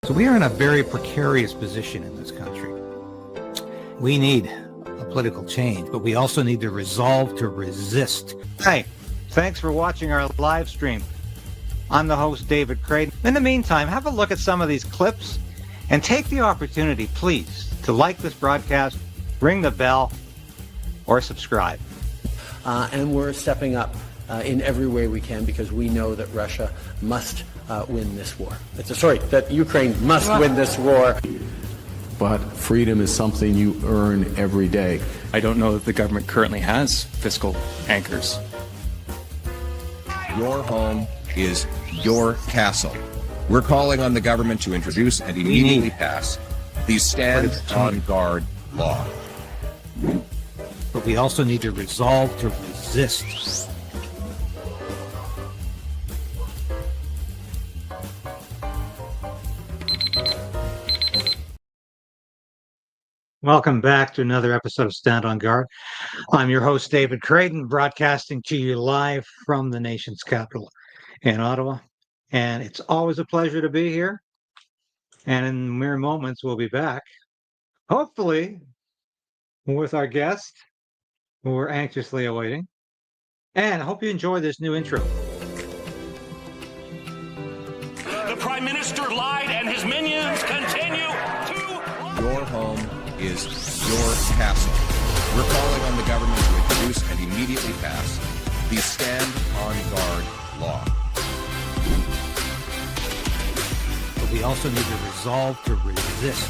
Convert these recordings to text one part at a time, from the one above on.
So we are in a very precarious position in this country. We need a political change, but we also need the resolve to resist. Hey, thanks for watching our live stream. I'm the host, David Crayden. In the meantime, have a look at some of these clips and take the opportunity, please, to like this broadcast, ring the bell, or subscribe. And we're stepping up in every way we can because we know that Russia must win this war. That Ukraine must win this war. But freedom is something you earn every day. I don't know that the government currently has fiscal anchors. Your home is your castle. We're calling on the government to introduce and immediately pass the Stand on Guard law. But we also need to resolve to resist. Welcome back to another episode of Stand on Guard. I'm your host, David Crayden, broadcasting to you live from the nation's capital in Ottawa. And it's always a pleasure to be here. And in mere moments, we'll be back, hopefully, with our guest, who we're anxiously awaiting. And I hope you enjoy this new intro. The Prime Minister lied and his minions continue to... Your home is your castle. We're calling on the government to introduce and immediately pass the Stand on Guard law. But we also need to resolve to resist.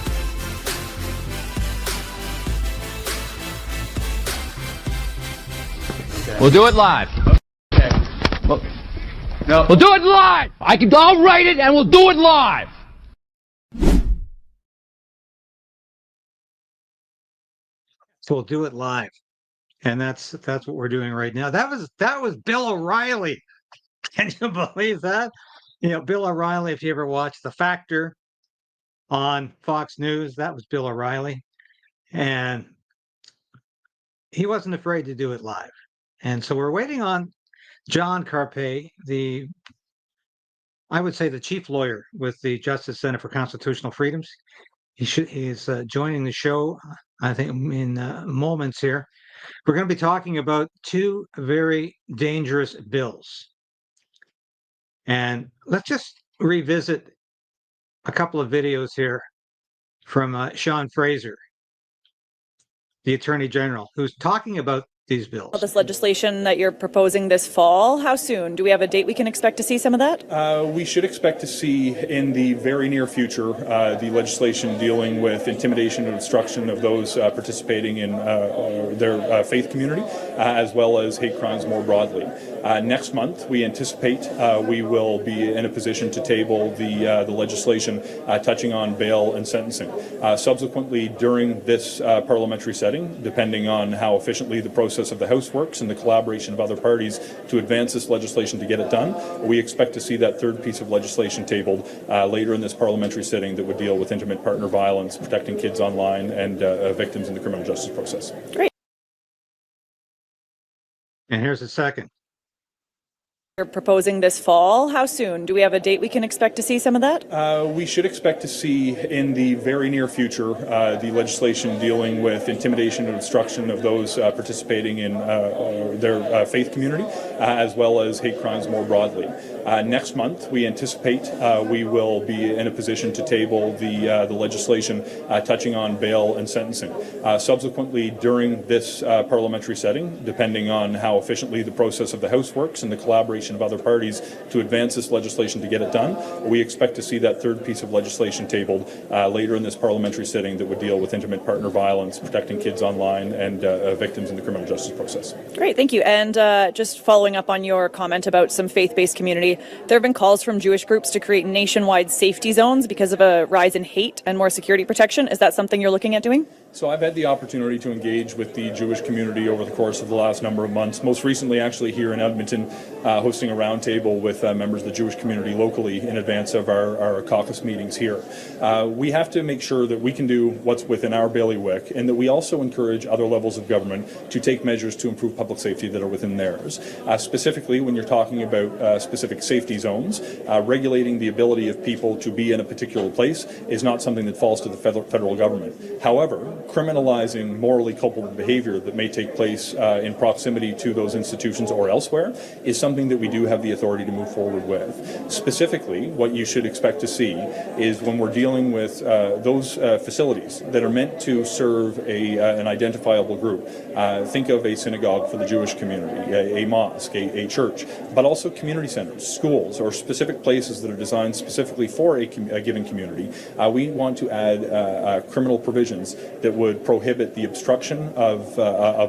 We'll do it live. Okay. No. We'll do it live. I'll write it and we'll do it live. So we'll do it live. And that's what we're doing right now. That was Bill O'Reilly. Can you believe that? You know, Bill O'Reilly, if you ever watched The Factor on Fox News, that was Bill O'Reilly. And he wasn't afraid to do it live. And so we're waiting on John Carpay, I would say the chief lawyer with the Justice Center for Constitutional Freedoms. He's joining the show, I think, in moments here. We're going to be talking about two very dangerous bills. And let's just revisit a couple of videos here from Sean Fraser, the Attorney General, who's talking about these bills. This legislation that you're proposing this fall, how soon? Do we have a date we can expect to see some of that? We should expect to see in the very near future the legislation dealing with intimidation and obstruction of those participating in their faith community, as well as hate crimes more broadly. Next month, we anticipate we will be in a position to table the legislation touching on bail and sentencing. Subsequently, during this parliamentary setting, depending on how efficiently the process of the House works and the collaboration of other parties to advance this legislation to get it done, we expect to see that third piece of legislation tabled later in this parliamentary setting that would deal with intimate partner violence, protecting kids online, and victims in the criminal justice process. Great. And here's the second. You're proposing this fall, how soon? Do we have a date we can expect to see some of that? We should expect to see in the very near future the legislation dealing with intimidation and obstruction of those participating in their faith community, as well as hate crimes more broadly. Next month, we anticipate we will be in a position to table the legislation touching on bail and sentencing. Subsequently, during this parliamentary setting, depending on how efficiently the process of the House works and the collaboration of other parties to advance this legislation to get it done, we expect to see that third piece of legislation tabled later in this parliamentary setting that would deal with intimate partner violence, protecting kids online, and victims in the criminal justice process. Great, thank you. And just following up on your comment about some faith-based community, there have been calls from Jewish groups to create nationwide safety zones because of a rise in hate and more security protection. Is that something you're looking at doing? So I've had the opportunity to engage with the Jewish community over the course of the last number of months, most recently actually here in Edmonton, hosting a roundtable with members of the Jewish community locally in advance of our caucus meetings here. We have to make sure that we can do what's within our bailiwick, and that we also encourage other levels of government to take measures to improve public safety that are within theirs. Specifically, when you're talking about specific safety zones, regulating the ability of people to be in a particular place is not something that falls to the federal government. However, criminalizing morally culpable behavior that may take place in proximity to those institutions or elsewhere is something that we do have the authority to move forward with. Specifically, what you should expect to see is when we're dealing with those facilities that are meant to serve an identifiable group. Think of a synagogue for the Jewish community, a mosque, a church, but also community centers, schools, or specific places that are designed specifically for a given community. We want to add criminal provisions that would prohibit the obstruction of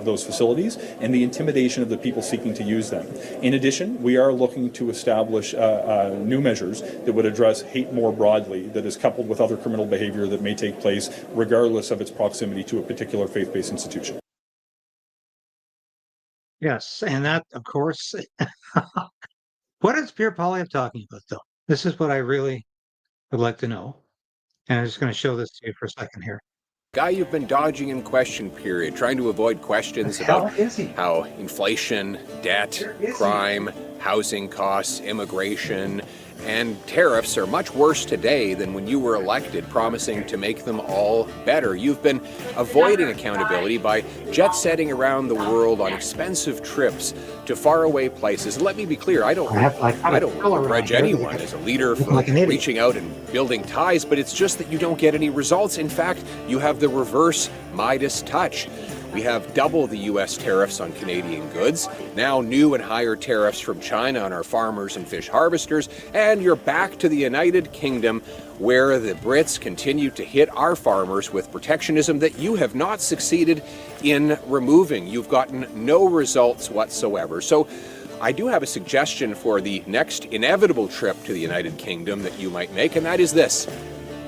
those facilities and the intimidation of the people seeking to use them. In addition, we are looking to establish new measures that would address hate more broadly, that is coupled with other criminal behavior that may take place regardless of its proximity to a particular faith-based institution. Yes, and that, of course, what is Pierre Poilievre talking about, though? This is what I really would like to know. And I'm just going to show this to you for a second here. Guy you've been dodging in question period, trying to avoid questions about how inflation, debt, crime, housing costs, immigration, and tariffs are much worse today than when you were elected, promising to make them all better. You've been avoiding accountability by jet-setting around the world on expensive trips to faraway places. And let me be clear, I don't begrudge anyone as a leader for reaching out and building ties, but it's just that you don't get any results. In fact, you have the reverse Midas touch. We have double the U.S. tariffs on Canadian goods, now new and higher tariffs from China on our farmers and fish harvesters, and you're back to the United Kingdom, where the Brits continue to hit our farmers with protectionism that you have not succeeded in removing. You've gotten no results whatsoever. So I do have a suggestion for the next inevitable trip to the United Kingdom that you might make, and that is this: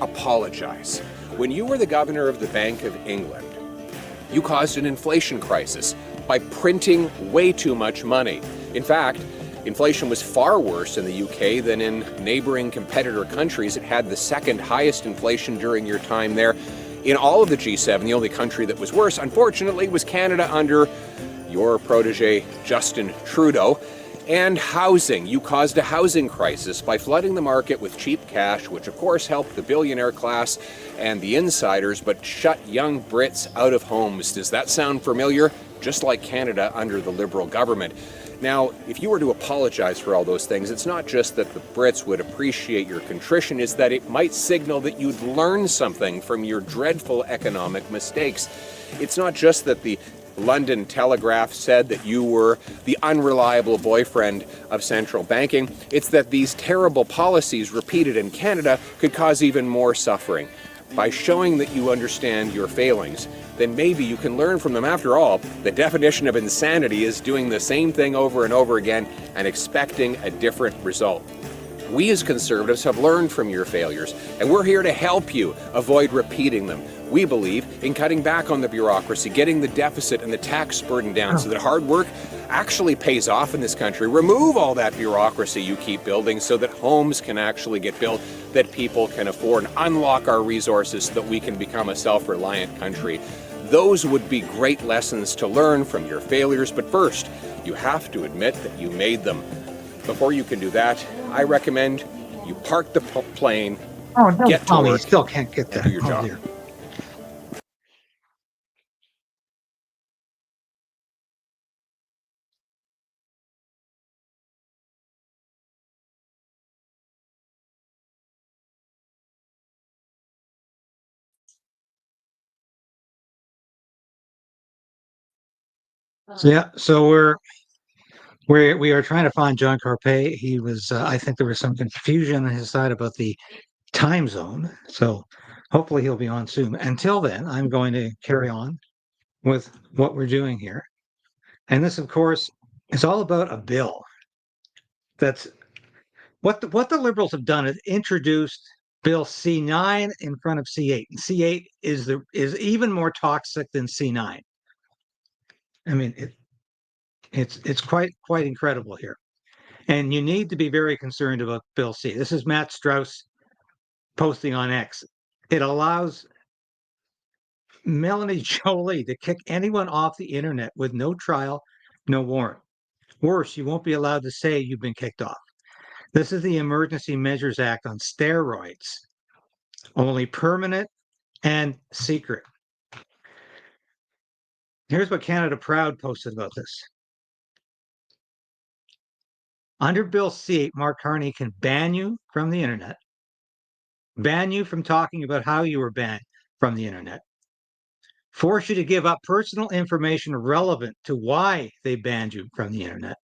apologize. When you were the governor of the Bank of England, you caused an inflation crisis by printing way too much money. In fact, inflation was far worse in the UK than in neighboring competitor countries. It had the second highest inflation during your time there. In all of the G7, the only country that was worse, unfortunately, was Canada under your protege, Justin Trudeau. And housing. You caused a housing crisis by flooding the market with cheap cash, which of course helped the billionaire class and the insiders, but shut young Brits out of homes. Does that sound familiar? Just like Canada under the Liberal government. Now, if you were to apologize for all those things, it's not just that the Brits would appreciate your contrition, it's that it might signal that you'd learned something from your dreadful economic mistakes. It's not just that the London Telegraph said that you were the unreliable boyfriend of central banking. It's that these terrible policies repeated in Canada could cause even more suffering. By showing that you understand your failings, then maybe you can learn from them. After all, the definition of insanity is doing the same thing over and over again and expecting a different result. We as Conservatives have learned from your failures, and we're here to help you avoid repeating them. We believe in cutting back on the bureaucracy, getting the deficit and the tax burden down so that hard work actually pays off in this country. Remove all that bureaucracy you keep building so that homes can actually get built, that people can afford, and unlock our resources so that we can become a self-reliant country. Those would be great lessons to learn from your failures, but first, you have to admit that you made them. Before you can do that, I recommend you park the plane, get to work, still can't get and that. do your job. Dear. So we are trying to find John Carpay. He was, I think there was some confusion on his side about the time zone. So hopefully he'll be on soon. Until then, I'm going to carry on with what we're doing here. And this, of course, is all about a bill. That's what the Liberals have done is introduced Bill C9 in front of C8. C8 is even more toxic than C9. I mean, it's quite incredible here. And you need to be very concerned about Bill C. This is Matt Strauss posting on X. It allows Melanie Jolie to kick anyone off the internet with no trial, no warrant. Worse, you won't be allowed to say you've been kicked off. This is the Emergency Measures Act on steroids, only permanent and secret. Here's what Canada Proud posted about this. Under Bill C, Mark Carney can ban you from the internet, ban you from talking about how you were banned from the internet, force you to give up personal information relevant to why they banned you from the internet.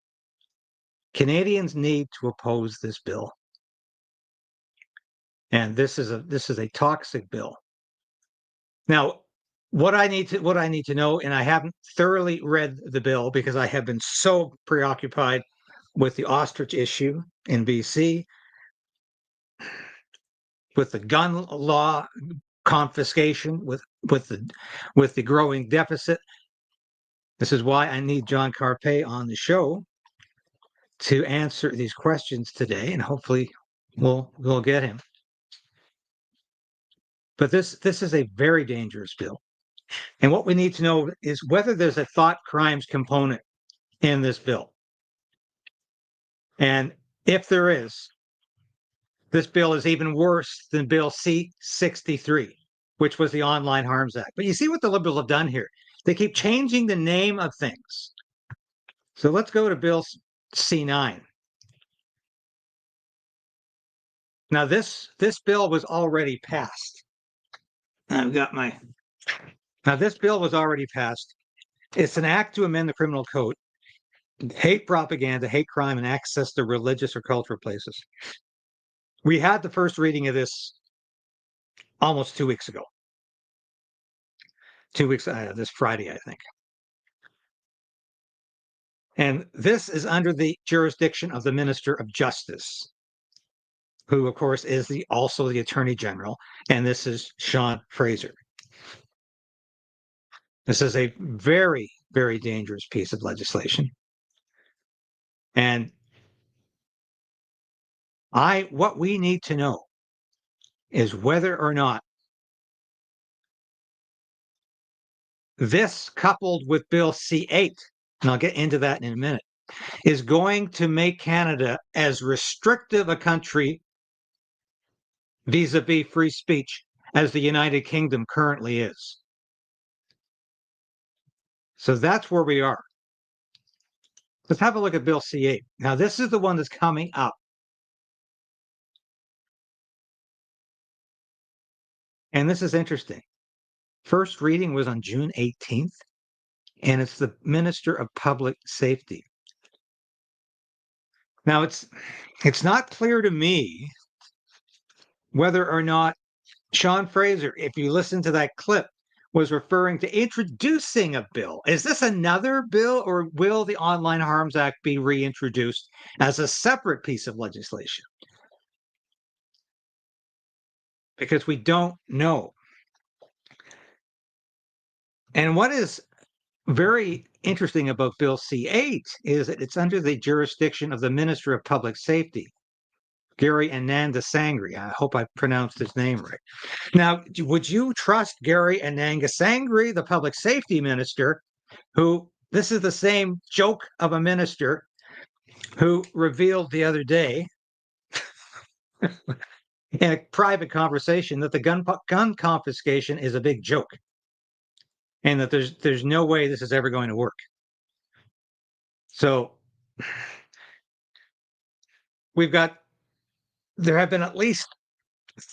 Canadians need to oppose this bill. And this is a toxic bill. Now, what I need to know, and I haven't thoroughly read the bill because I have been so preoccupied with the Ostrich issue in BC, with the gun law confiscation, with the growing deficit. This is why I need John Carpay on the show to answer these questions today, and hopefully we'll get him. But this is a very dangerous bill. And what we need to know is whether there's a thought crimes component in this bill. And if there is, this bill is even worse than Bill C-63, which was the Online Harms Act. But you see what the Liberals have done here. They keep changing the name of things. So let's go to Bill C-9. Now, this bill was already passed. Now, this bill was already passed. It's an act to amend the criminal code. Hate propaganda, hate crime, and access to religious or cultural places. We had the first reading of this almost 2 weeks ago. 2 weeks, this Friday, I think. And this is under the jurisdiction of the Minister of Justice, who, of course, is also the Attorney General, and this is Sean Fraser. This is a very, very dangerous piece of legislation. And what we need to know is whether or not this, coupled with Bill C-8, and I'll get into that in a minute, is going to make Canada as restrictive a country vis-a-vis free speech as the United Kingdom currently is. So that's where we are. Let's have a look at Bill C-8. Now, this is the one that's coming up. And this is interesting. First reading was on June 18th, and it's the Minister of Public Safety. Now, it's not clear to me whether or not Sean Fraser, if you listen to that clip, was referring to introducing a bill. Is this another bill, or will the Online Harms Act be reintroduced as a separate piece of legislation? Because we don't know. And what is very interesting about Bill C-8 is that it's under the jurisdiction of the Minister of Public Safety, Gary Anandasangaree. I hope I pronounced his name right. Now, would you trust Gary Anandasangaree, the Public Safety Minister, who, this is the same joke of a minister who revealed the other day in a private conversation that the gun confiscation is a big joke, and that there's no way this is ever going to work. So there have been at least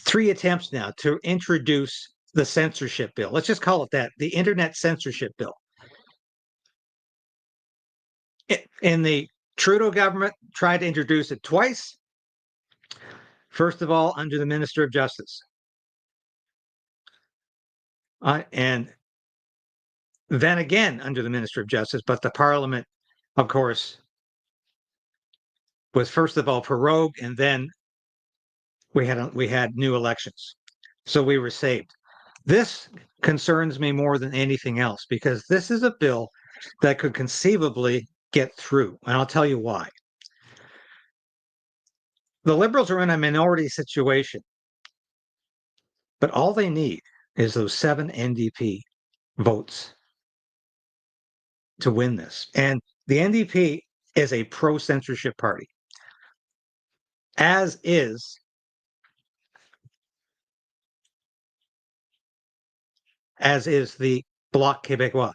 3 attempts now to introduce the censorship bill. Let's just call it that, the Internet Censorship Bill. In the Trudeau government tried to introduce it twice. First of all, under the Minister of Justice. And then again under the Minister of Justice, but the Parliament, of course, was first of all prorogued and then we had new elections. So we were saved. This concerns me more than anything else because this is a bill that could conceivably get through. And I'll tell you why. The Liberals are in a minority situation, but all they need is those 7 NDP votes to win this. And the NDP is a pro-censorship party, as is the Bloc Québécois.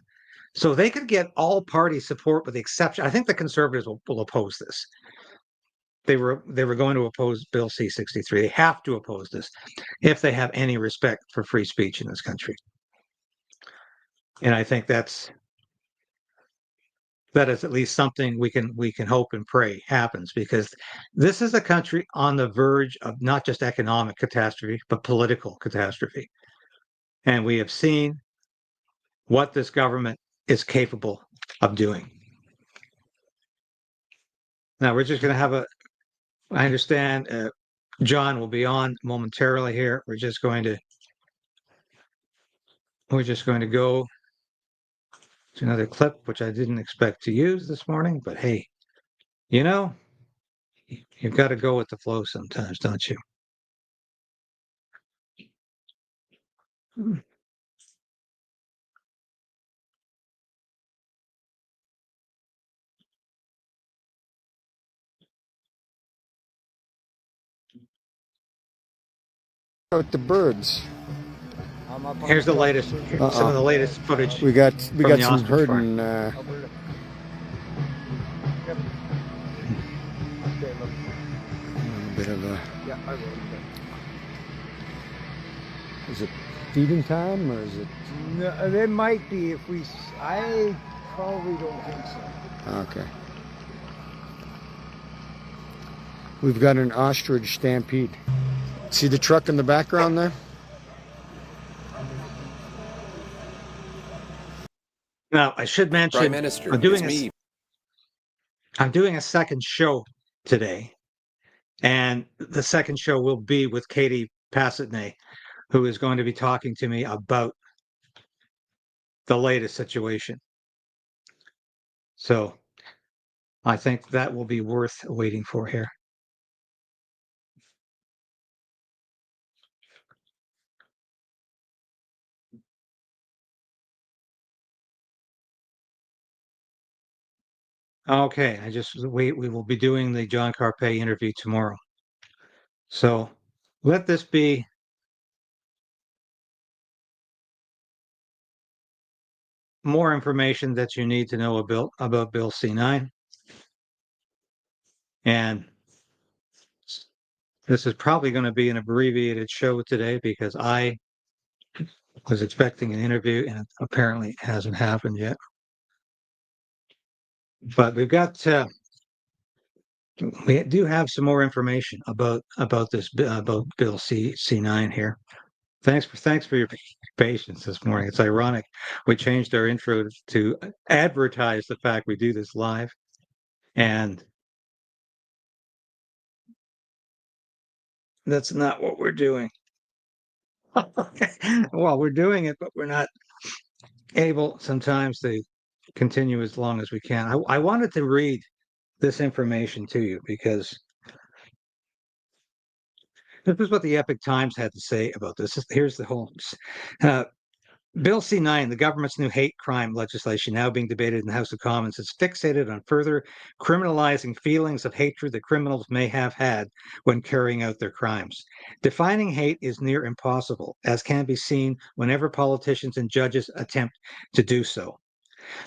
So they could get all party support with the exception. I think the Conservatives will oppose this. They were going to oppose Bill C-63. They have to oppose this if they have any respect for free speech in this country. And I think that is at least something we can hope and pray happens, because this is a country on the verge of not just economic catastrophe, but political catastrophe. And we have seen what this government is capable of doing. Now we're just going to have I understand John will be on momentarily here. We're just going to go to another clip, which I didn't expect to use this morning, but hey, you've got to go with the flow sometimes, don't you? With the birds. Here's the latest. Some of the latest footage. We got some Ostrich herding. farm. A bit of a. Is it feeding time or is it? No, there might be if we. I probably don't think so. Okay. We've got an ostrich stampede. See the truck in the background there? Now, I should mention, Prime Minister, I'm doing a second show today, and the second show will be with Katie Passatney, who is going to be talking to me about the latest situation. So I think that will be worth waiting for here. Okay, we will be doing the John Carpay interview tomorrow. So let this be more information that you need to know about Bill C-9. And this is probably going to be an abbreviated show today because I was expecting an interview and it apparently hasn't happened yet. But we do have some more information about Bill C-9 here. Thanks for your patience this morning. It's ironic we changed our intro to advertise the fact we do this live, and that's not what we're doing. Well, we're doing it, but we're not able sometimes to continue as long as we can. I wanted to read this information to you because this is what the Epoch Times had to say about this. Here's the whole Bill C-9, the government's new hate crime legislation now being debated in the House of Commons, is fixated on further criminalizing feelings of hatred that criminals may have had when carrying out their crimes. Defining hate is near impossible, as can be seen whenever politicians and judges attempt to do so.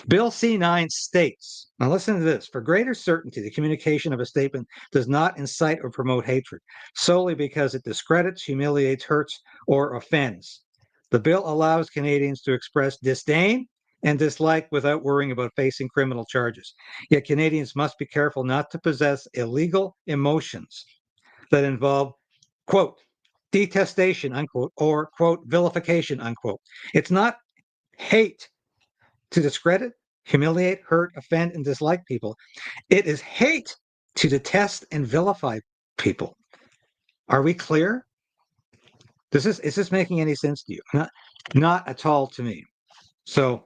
Bill C-9 states, now listen to this, for greater certainty, the communication of a statement does not incite or promote hatred, solely because it discredits, humiliates, hurts, or offends. The bill allows Canadians to express disdain and dislike without worrying about facing criminal charges. Yet Canadians must be careful not to possess illegal emotions that involve, quote, detestation, unquote, or, quote, vilification, unquote. It's not hate to discredit, humiliate, hurt, offend, and dislike people. It is hate to detest and vilify people. Are we clear? Is this making any sense to you? Not at all to me. So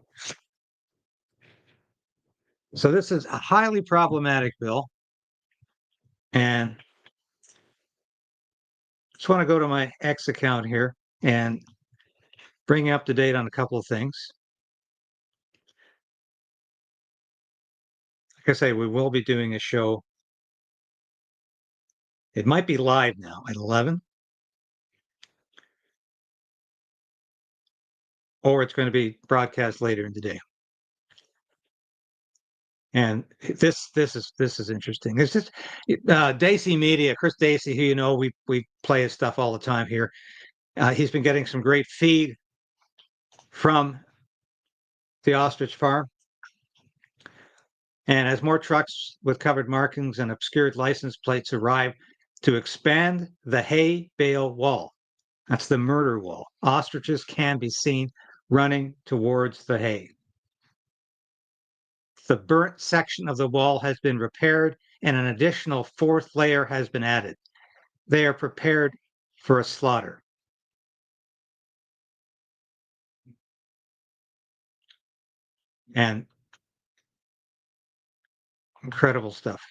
this is a highly problematic bill. And just want to go to my X account here and bring you up to date on a couple of things. Like I say, we will be doing a show. It might be live now at 11. Or it's going to be broadcast later in the day. And this is interesting. It's just Dacey Media, Chris Dacey, who you know we play his stuff all the time here. He's been getting some great feed from the Ostrich farm. And as more trucks with covered markings and obscured license plates arrive to expand the hay bale wall, that's the murder wall, ostriches can be seen running towards the hay. The burnt section of the wall has been repaired and an additional fourth layer has been added. They are prepared for a slaughter. And incredible stuff.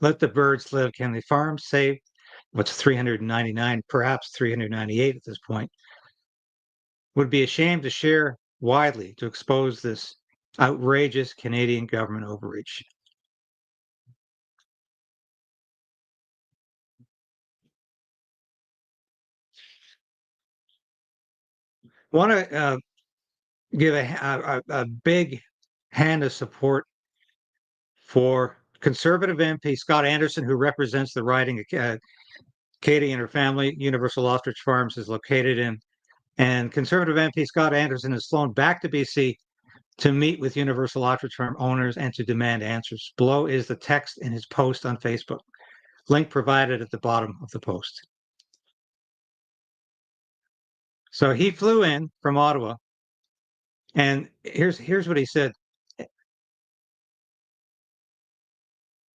Let the birds live. Can the farm save what's 399, perhaps 398 at this point? Would be ashamed to share widely to expose this outrageous Canadian government overreach. Want to give a big hand of support for Conservative MP Scott Anderson, who represents the riding Katie and her family. Universal Ostrich Farms is located in. And Conservative MP Scott Anderson has flown back to BC to meet with Universal Ostrich Farm owners and to demand answers. Below is the text in his post on Facebook. Link provided at the bottom of the post. So he flew in from Ottawa, and here's what he said.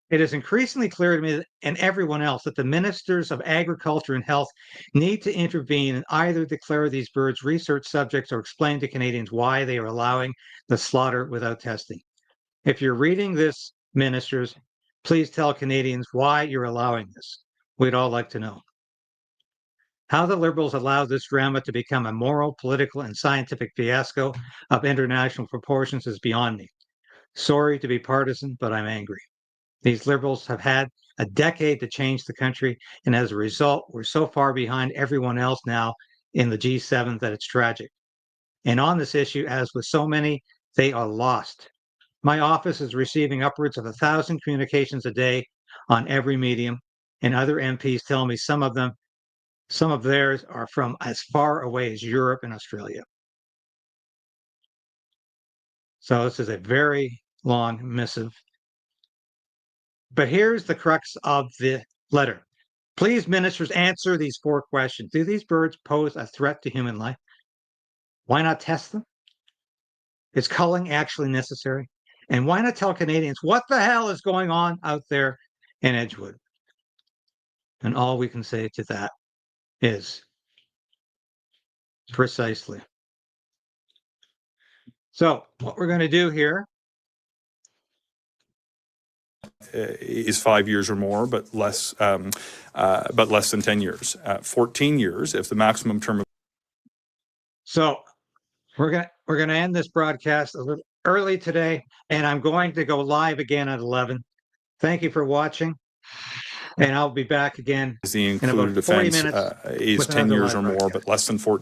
It is increasingly clear to me and everyone else that the ministers of agriculture and health need to intervene and either declare these birds research subjects or explain to Canadians why they are allowing the slaughter without testing. If you're reading this, ministers, please tell Canadians why you're allowing this. We'd all like to know. How the Liberals allowed this drama to become a moral, political, and scientific fiasco of international proportions is beyond me. Sorry to be partisan, but I'm angry. These Liberals have had a decade to change the country, and as a result, we're so far behind everyone else now in the G7 that it's tragic. And on this issue, as with so many, they are lost. My office is receiving upwards of 1,000 communications a day on every medium, and other MPs tell me some of theirs are from as far away as Europe and Australia. So this is a very long missive. But here's the crux of the letter. Please, ministers, answer these 4 questions. Do these birds pose a threat to human life? Why not test them? Is culling actually necessary? And why not tell Canadians what the hell is going on out there in Edgewood? And all we can say to that is precisely. So what we're going to do here is 5 years or more, but less than 10 years. 14 years if the maximum term of. So we're gonna end this broadcast a little early today, and I'm going to go live again at 11. Thank you for watching, and I'll be back again The in about included 40 offense minutes is 10 years or more, but less than 14.